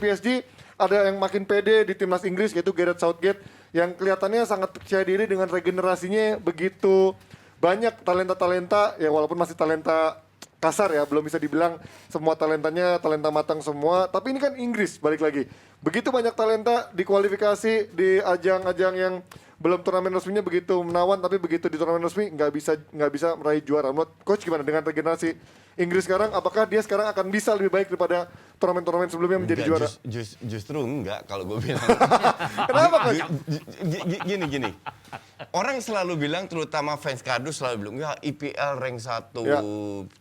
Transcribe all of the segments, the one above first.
PSG, ada yang makin pede di timnas Inggris yaitu Gareth Southgate yang kelihatannya sangat percaya diri dengan regenerasinya begitu banyak talenta-talenta ya walaupun masih talenta kasar ya, belum bisa dibilang semua talentanya talenta matang semua, tapi ini kan Inggris balik lagi. Begitu banyak talenta di kualifikasi di ajang-ajang yang belum turnamen resminya begitu menawan, tapi begitu di turnamen resmi nggak bisa meraih juara. Menurut coach gimana dengan regenerasi Inggris sekarang? Apakah dia sekarang akan bisa lebih baik daripada turnamen-turnamen sebelumnya menjadi juara? Justru enggak kalau gue bilang. Kenapa coach? Gini. Orang selalu bilang, terutama fans kardus selalu bilang, ya IPL rank 1, Ya.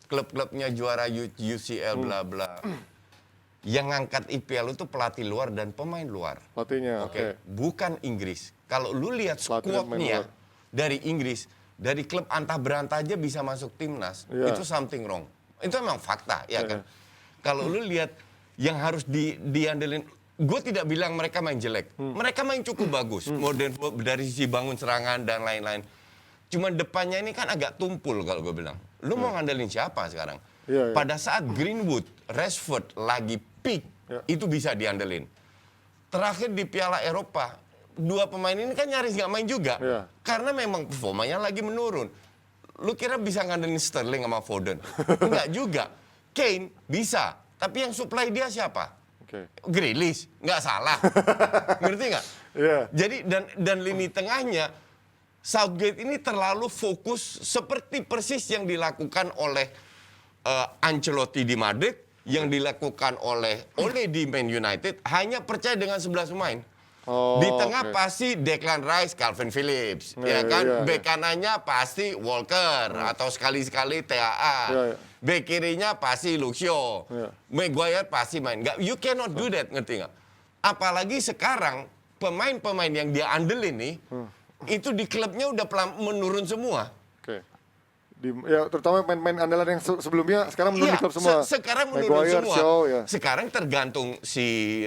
klub-klubnya juara UCL bla bla. Yang ngangkat IPL itu pelatih luar dan pemain luar. Pelatihnya, oke. Bukan Inggris. Kalau lu lihat Pelatih dan pemain squadnya luar. dari Inggris, dari klub antah berantah aja bisa masuk timnas, Iya. itu something wrong. Itu memang fakta, ya Iya. kan? Kalau lu lihat yang harus diandelin, gue tidak bilang mereka main jelek. Mereka main cukup bagus, modern dari sisi bangun serangan dan lain-lain. Cuma depannya ini kan agak tumpul kalau gue bilang. Lu mau ngandelin siapa sekarang? Iya. Pada saat Greenwood, Rashford lagi peak, Iya. itu bisa diandelin. Terakhir di Piala Eropa, dua pemain ini kan nyaris nggak main juga. Iya. Karena memang performanya lagi menurun. Lu kira bisa ngandelin Sterling sama Foden? Enggak juga. Kane bisa, tapi yang supply dia siapa? Oke. Grealish, nggak salah. Ngerti nggak? Iya. Jadi dan lini tengahnya, Southgate ini terlalu fokus seperti persis yang dilakukan oleh Ancelotti di Madrid, yang dilakukan oleh Ole di Man United, hanya percaya dengan 11 pemain. Oh, Di tengah oke. pasti Declan Rice, Calvin Phillips, Iya, ya kan? iya, Bek kanannya pasti Walker atau sekali-sekali TAA. Iya, iya. Bek kirinya pasti Luxio. Iya. Maguire pasti main. You cannot do that, ngerti nggak? Apalagi sekarang pemain-pemain yang dia andelin nih, itu di klubnya udah menurun semua. Oke. Ya terutama pemain-pemain andalan yang sebelumnya sekarang menurun di klub semua. Sekarang menurun Maguire, semua. Shaw, ya. Sekarang tergantung si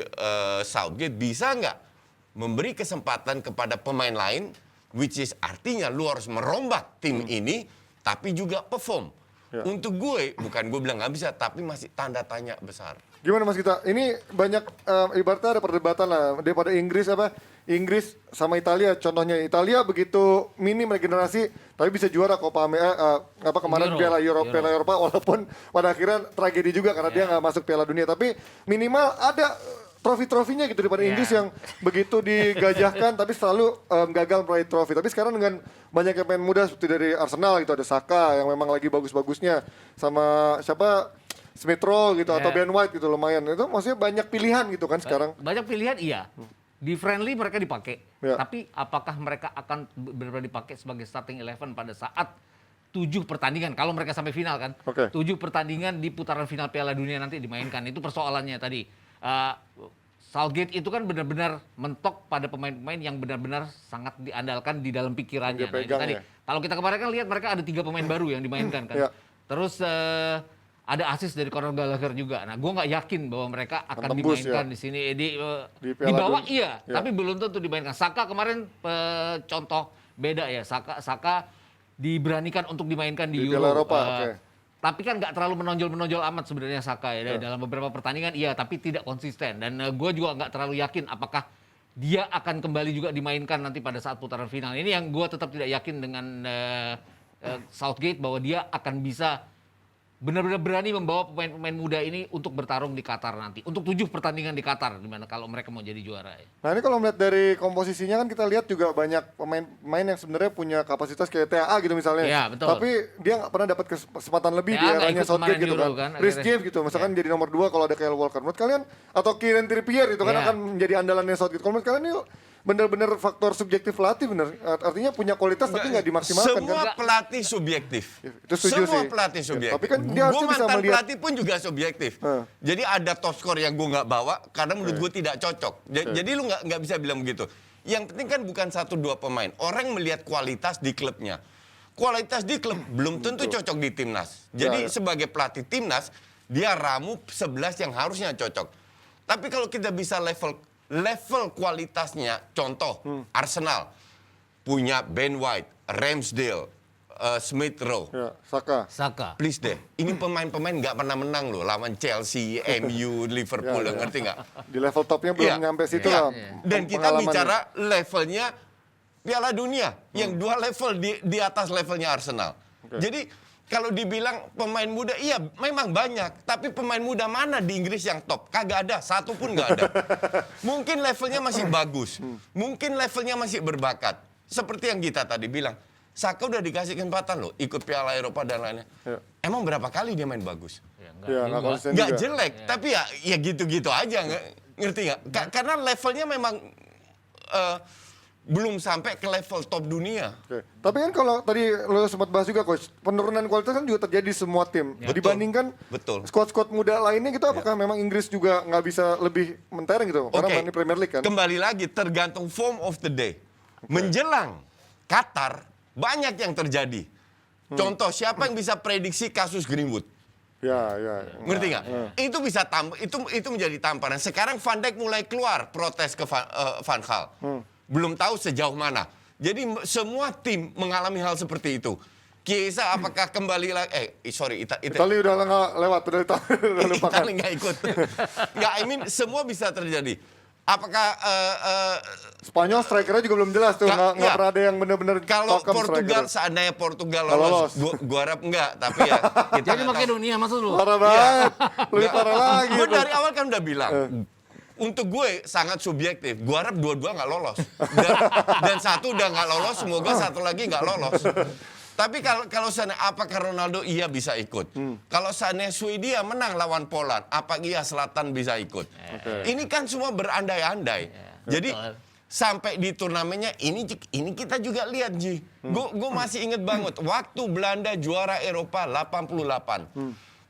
Southgate bisa nggak memberi kesempatan kepada pemain lain, which is artinya lu harus merombak tim ini, tapi juga perform. Ya. Untuk gue, bukan gue bilang nggak bisa, tapi masih tanda tanya besar. Gimana Mas Gita? Ini banyak ibaratnya ada perdebatan lah daripada Inggris sama Italia. Contohnya Italia begitu minim regenerasi tapi bisa juara Copa kemarin Euro. Piala Eropa walaupun pada akhirnya tragedi juga karena dia nggak masuk Piala Dunia. Tapi minimal ada trofi-trofinya gitu daripada Inggris yang begitu digajahkan tapi selalu gagal meraih trofi. Tapi sekarang dengan banyak pemain muda seperti dari Arsenal gitu, ada Saka yang memang lagi bagus-bagusnya, sama siapa Smith Rowe gitu atau Ben White gitu, lumayan. Itu maksudnya banyak pilihan gitu kan sekarang. Banyak pilihan iya. Di friendly mereka dipakai. Ya. Tapi apakah mereka akan benar-benar dipakai sebagai starting 11 pada saat 7 pertandingan, kalau mereka sampai final kan. Oke. 7 pertandingan di putaran final Piala Dunia nanti dimainkan. Itu persoalannya tadi. Southgate itu kan benar-benar mentok pada pemain-pemain yang benar-benar sangat diandalkan di dalam pikirannya. Dia Nah, itu pegang tadi. ya. Kalau kita kemarin kan lihat mereka ada 3 pemain baru yang dimainkan kan. Ya. Terus ada asis dari Conor Gallagher juga. Nah, gue nggak yakin bahwa mereka akan Tembus, dimainkan ya. di sini. Di Piala Di bawah Dunia. iya, Ya. tapi belum tentu dimainkan. Saka kemarin contoh beda ya. Saka diberanikan untuk dimainkan di Di Euro. Piala Eropa, oke. Tapi kan nggak terlalu menonjol amat sebenarnya Saka ya. Dalam beberapa pertandingan iya, tapi tidak konsisten. Dan gue juga nggak terlalu yakin apakah dia akan kembali juga dimainkan nanti pada saat putaran final. Ini yang gue tetap tidak yakin dengan Southgate bahwa dia akan bisa benar-benar berani membawa pemain-pemain muda ini untuk bertarung di Qatar nanti. Untuk 7 pertandingan di Qatar, dimana kalau mereka mau jadi juara ya. Nah ini kalau melihat dari komposisinya kan kita lihat juga banyak pemain yang sebenarnya punya kapasitas kayak TAA gitu misalnya. Iya, betul. Tapi dia nggak pernah dapat kesempatan lebih TAA di nggak eranya ikut Southgate kemarin gitu Euro kan. kan, Reece akhirnya. James gitu, misalkan jadi nomor 2 kalau ada Kyle Walker. Menurut kalian atau Kieran Trippier itu kan Iya. akan menjadi andalannya Southgate. Kalau menurut kalian ini benar-benar faktor subjektif pelatih bener. Artinya punya kualitas tapi nggak dimaksimalkan Semua kan. pelatih subjektif. Itu setuju Semua sih. pelatih Ya, subjektif. tapi kan dia Gue harusnya bisa mantan melihat. pelatih pun juga subjektif. Heeh. Jadi ada top skor yang gue nggak bawa karena menurut gue tidak cocok. Jadi lu nggak bisa bilang begitu. Yang penting kan bukan 1-2 pemain. Orang melihat kualitas di klubnya. Kualitas di klub belum tentu cocok di timnas. Jadi Ya. sebagai pelatih timnas, dia ramu 11 yang harusnya cocok. Tapi kalau kita bisa level kualitasnya, contoh Arsenal punya Ben White, Ramsdale, Smith Rowe. Ya, Saka. Saka. Please deh, ini pemain-pemain nggak pernah menang loh lawan Chelsea, MU, Liverpool, Ya, ya. ngerti nggak? Di level topnya belum Iya. nyampe situ Iya. lah. Dan kita pengalamannya. bicara levelnya Piala Dunia, yang 2 level di atas levelnya Arsenal. Jadi kalau dibilang pemain muda, iya memang banyak. Tapi pemain muda mana di Inggris yang top? Kagak ada, satu pun nggak ada. Mungkin levelnya masih bagus, mungkin levelnya masih berbakat. Seperti yang kita tadi bilang, Saka udah dikasih kesempatan loh, ikut Piala Eropa dan lainnya. Ya. Emang berapa kali dia main bagus? Ya, nggak konsisten Nggak juga. jelek, tapi ya gitu-gitu aja, ngerti nggak? Karena levelnya memang belum sampai ke level top dunia. Oke. Tapi kan kalau tadi lo sempat bahas juga coach, penurunan kualitas kan juga terjadi di semua tim. Ya. Dibandingkan Betul. squad-squad muda lainnya gitu, apakah memang Inggris juga nggak bisa lebih mentereng gitu? Karena Oke. main di Premier League kan. Kembali lagi tergantung form of the day. Menjelang Qatar banyak yang terjadi. Contoh siapa yang bisa prediksi kasus Greenwood? Ya. Ngerti nggak? Itu bisa itu menjadi tamparan. Sekarang Van Dijk mulai keluar protes ke Van Gaal. Belum tahu sejauh mana. Jadi semua tim mengalami hal seperti itu. Chiesa apakah kembali lagi? Itali udah nggak lewat, udah lupakan. Itali nggak ikut. Nggak, semua bisa terjadi. Apakah Spanyol strikernya juga belum jelas tuh, nggak ya. pernah ada yang benar-benar kalau tokem Portugal, striker. seandainya Portugal Nggak lolos, gua harap enggak. Tapi ya kita Jadi Makedonia maksud lu? Parah banget, lebih parah lagi. Gue tuh. dari awal kan udah bilang, untuk gue sangat subjektif. Gue harap dua-dua nggak lolos. Dan satu udah nggak lolos, semoga satu lagi nggak lolos. Tapi kalau seandainya apakah Ronaldo iya bisa ikut? Kalau seandainya Swedia menang lawan Poland, apa iya Selatan bisa ikut? Ini kan semua berandai-andai. Jadi betul. sampai di turnamennya ini kita juga lihat Ji. Gue masih inget banget waktu Belanda juara Eropa 88.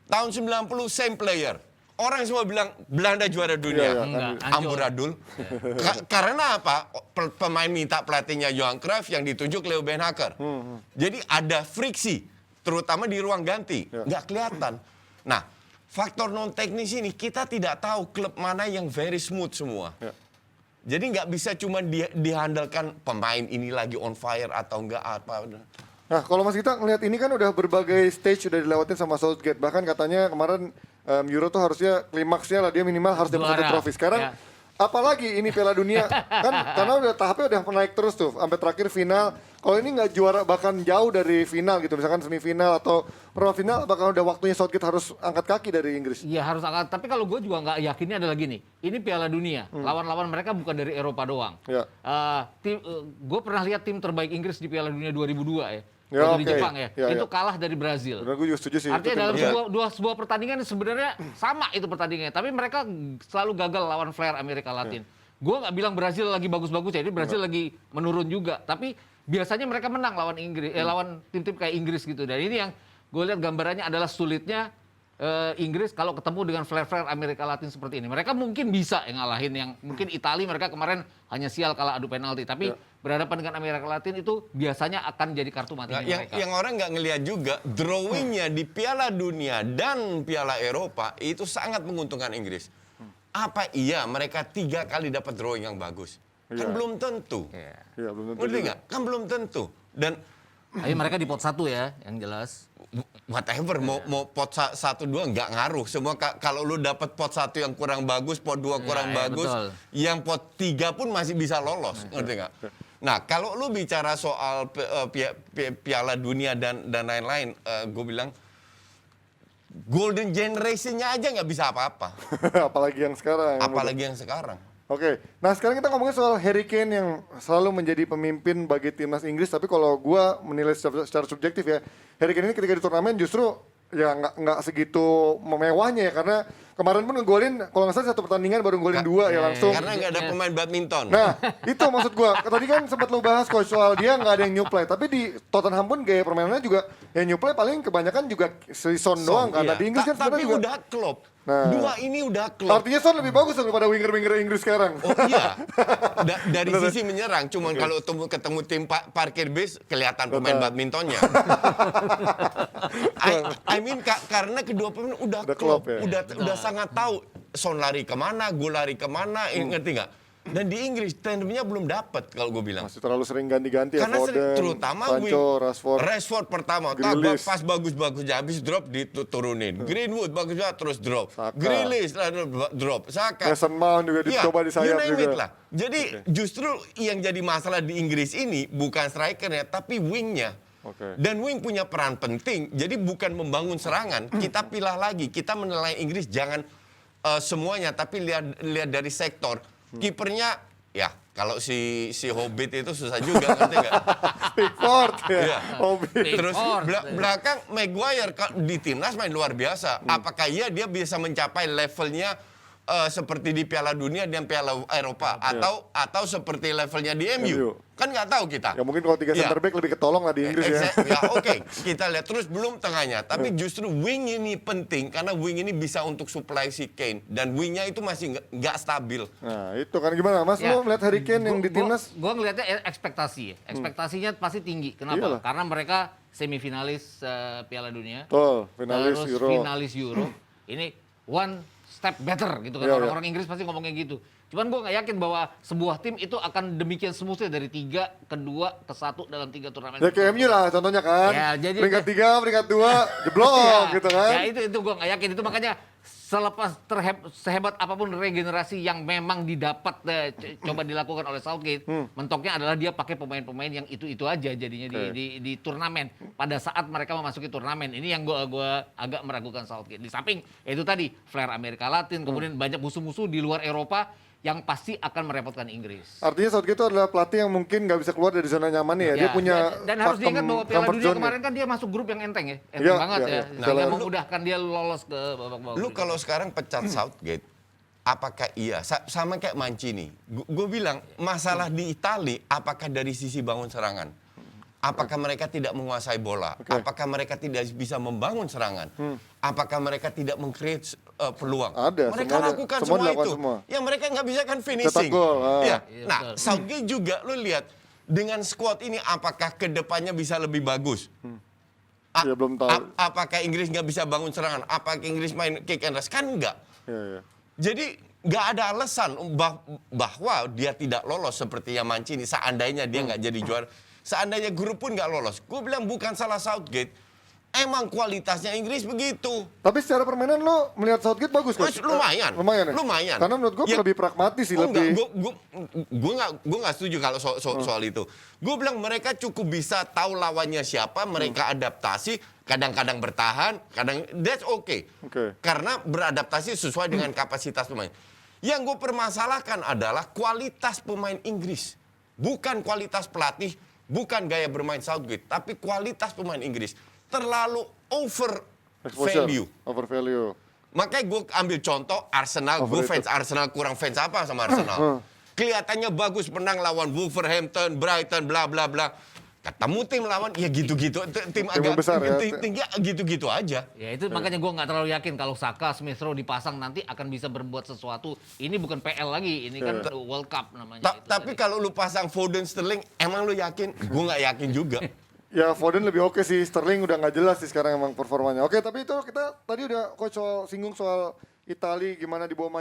Tahun 90 same player. Orang semua bilang Belanda juara dunia. Iya, Enggak, hancur. Amburadul. Karena apa? Pemain minta pelatihnya Johan Cruyff yang ditunjuk Leo Beenhakker. Jadi ada friksi, terutama di ruang ganti. Nggak kelihatan. Nah, faktor non teknis ini kita tidak tahu klub mana yang very smooth semua. Jadi nggak bisa cuma dihandalkan pemain ini lagi on fire atau enggak apa. Nah, kalau Mas Gita ngelihat ini kan udah berbagai stage udah dilewatin sama Southgate. Bahkan katanya kemarin Euro tuh harusnya klimaksnya lah dia minimal harus dapat satu Juara. trofi. Sekarang Ya. apalagi ini Piala Dunia kan karena udah tahapnya udah naik terus tuh sampai terakhir final. Kalau ini nggak juara bahkan jauh dari final gitu, misalkan semifinal atau perempat final, apakah udah waktunya Southgate harus angkat kaki dari Inggris? Iya harus angkat. Tapi kalau gue juga nggak yakinnya adalah gini. Ini Piala Dunia. Lawan-lawan mereka bukan dari Eropa doang. Ya. Gue pernah lihat tim terbaik Inggris di Piala Dunia 2002 ya. Ya, Waktu di oke. Jepang ya. Ya, Itu ya. kalah dari Brazil. Benar, gue juga setuju sih. Artinya dalam itu tim sebuah pertandingan sebenarnya sama itu pertandingannya. Tapi mereka selalu gagal lawan Flair Amerika Latin. Gue nggak bilang Brazil lagi bagus-bagus ya. Jadi Brazil lagi menurun juga. Tapi biasanya mereka menang lawan Inggris, lawan tim-tim kayak Inggris gitu. Dan ini yang gue lihat gambarannya adalah sulitnya Inggris kalau ketemu dengan Flair Amerika Latin seperti ini. Mereka mungkin bisa yang ngalahin yang mungkin Italia mereka kemarin hanya sial kalah adu penalti. Tapi berhadapan dengan Amerika Latin itu biasanya akan jadi kartu mati Nah, mereka. yang orang nggak ngelihat juga drawingnya di Piala Dunia dan Piala Eropa itu sangat menguntungkan Inggris. Apa iya mereka 3 kali dapat drawing yang bagus? Kan Iya. belum tentu. Iya, belum tentu Ngerti juga. nggak? Kan belum tentu. Dan Tapi mereka di pot 1 ya, yang jelas. whatever mau pot 1-2 nggak ngaruh. Semua kalau lu dapat pot 1 yang kurang bagus, pot 2 kurang ya, bagus, betul. yang pot 3 pun masih bisa lolos. Ngerti nggak? Nah, kalau lu bicara soal Piala Dunia dan lain-lain, gue bilang Golden Generation-nya aja nggak bisa apa-apa. Apalagi yang sekarang. yang muda. Apalagi yang sekarang. Oke, nah sekarang kita ngomongin soal Harry Kane yang selalu menjadi pemimpin bagi timnas Inggris. Tapi kalau gua menilai secara subjektif ya, Harry Kane ini ketika di turnamen justru ya nggak segitu mewahnya ya, karena kemarin pun ngegolin kalau nggak salah satu pertandingan baru ngegolin 2 ya langsung. Karena nggak ada pemain badminton. Nah, itu maksud gua. Tadi kan sempat lu bahas coach soal dia nggak ada yang nyuplai, tapi di Tottenham pun gaya permainannya juga yang nyuplai paling kebanyakan juga si Son doang kan. Nah, Iya. di Inggris kan Tapi sebenarnya juga. udah klop. Nah. 2 ini udah klop. Artinya Son lebih bagus daripada winger-winger Inggris sekarang. Oh iya, dari sisi menyerang. Cuman kalau ketemu tim parkir bis, kelihatan pemain Betul. badmintonnya. I mean karena kedua pemain udah Udah klop, klop ya. udah sangat tahu Son lari kemana, gue lari kemana, ngerti nggak? Dan di Inggris tandemnya belum dapat kalau gue bilang. Masih terlalu sering ganti-ganti ya, Karena Foden, terutama Sancho, Rashford. Rashford pertama, Grealish. pas bagus-bagusnya habis drop diturunin. Greenwood bagus banget terus drop. Saka. Grealish lalu drop. Saka. Mason Mount juga Ya, dicoba di sayap you name juga. it lah. Jadi justru yang jadi masalah di Inggris ini bukan strikernya tapi wingnya. Oke. Dan wing punya peran penting. Jadi bukan membangun serangan. Kita pilah lagi. Kita menilai Inggris jangan semuanya, tapi lihat dari sektor. Kipernya, ya kalau si Hobbit itu susah juga, ngerti nggak? Pickford ya. Iya. Hobbit. Terus Pickford. belakang Maguire di timnas main luar biasa. Apakah dia bisa mencapai levelnya seperti di Piala Dunia dan Piala Eropa atau seperti levelnya di MU? MU. Kan nggak tahu kita. Ya mungkin kalau 3 Ya. center back lebih ketolong lah di Inggris ya. Ya oke, kita lihat terus belum tengahnya. Tapi justru wing ini penting karena wing ini bisa untuk supply si Kane dan wingnya itu masih nggak stabil. Nah itu kan gimana Mas, Ya. lu melihat Harry Kane yang di timnas? Gue ngelihatnya ekspektasi. Ekspektasinya pasti tinggi. Kenapa? Iyalah. Karena mereka semifinalis Piala Dunia. Tuh, finalis Terus Euro. finalis Euro. Ini one step better gitu kan. Iya, Orang-orang Inggris pasti ngomongnya gitu. Cuman gue nggak yakin bahwa sebuah tim itu akan demikian smoothnya dari 3 ke 2 ke 1 dalam 3 turnamen. Ya kayak MU lah contohnya kan. Ya, jadi- peringkat 3, peringkat 2, jeblok gitu kan. Ya itu gue nggak yakin. Itu makanya selepas sehebat apapun regenerasi yang memang didapat coba dilakukan oleh Southgate, mentoknya adalah dia pakai pemain-pemain yang itu aja jadinya di turnamen pada saat mereka memasuki turnamen. Ini yang gua agak meragukan Southgate. Di samping itu tadi flair Amerika Latin, kemudian banyak musuh-musuh di luar Eropa yang pasti akan merepotkan Inggris. Artinya Southgate itu adalah pelatih yang mungkin nggak bisa keluar dari zona nyamannya ya. Dia Ya, punya dan harus pakem diingat bahwa Piala comfort Dunia zone-nya. kemarin kan dia masuk grup yang enteng ya, enteng Iya, banget iya, ya, iya. sehingga Kalau- memudahkan dia lolos ke babak belakang. Lu kalau sekarang pecat Southgate, apakah iya sama kayak Mancini? Gue bilang masalah di Itali, apakah dari sisi bangun serangan? Apakah mereka tidak menguasai bola? Apakah mereka tidak bisa membangun serangan? Apakah mereka tidak meng-create peluang? Ada, Mereka semua ada. lakukan Semua semua dilakukan itu. semua. Yang mereka nggak bisa kan finishing. Cetak gol, Iya. Iya, Nah, betul. Southgate juga lu lihat dengan squad ini apakah kedepannya bisa lebih bagus? Ya, belum tahu. Apakah Inggris nggak bisa bangun serangan? Apakah Inggris main kick and rush? Kan enggak. Iya, iya. Jadi nggak ada alasan bahwa dia tidak lolos seperti yang Mancini. Seandainya dia nggak jadi juara, seandainya grup pun nggak lolos. Gue bilang bukan salah Southgate. Emang kualitasnya Inggris begitu. Tapi secara permainan lo melihat Southgate bagus Mas, Coach? lumayan. Lumayan ya? Lumayan. Karena menurut gue Ya- lebih pragmatis sih, Oh, lebih... gue nggak setuju kalau soal itu. Gue bilang mereka cukup bisa tahu lawannya siapa, mereka adaptasi, kadang-kadang bertahan, that's okay. Oke. Karena beradaptasi sesuai dengan kapasitas pemain. Yang gue permasalahkan adalah kualitas pemain Inggris, bukan kualitas pelatih, bukan gaya bermain Southgate, tapi kualitas pemain Inggris terlalu over Exposure, value. over value. Makanya gue ambil contoh Arsenal, gue fans Arsenal kurang fans apa sama Arsenal. Kelihatannya bagus menang lawan Wolverhampton, Brighton, bla bla bla. Ketemu tim lawan ya gitu-gitu, tim agak besar ya. tinggi gitu-gitu aja. Ya itu makanya gue nggak terlalu yakin kalau Saka, Smith Rowe dipasang nanti akan bisa berbuat sesuatu. Ini bukan PL lagi, ini kan World Cup namanya. itu Tapi tadi. kalau lu pasang Foden, Sterling, emang lu yakin? Gue nggak yakin juga. Ya Foden lebih oke sih, Sterling udah nggak jelas sih sekarang emang performanya. Oke, tapi itu kita tadi udah coach singgung soal Itali gimana di bawah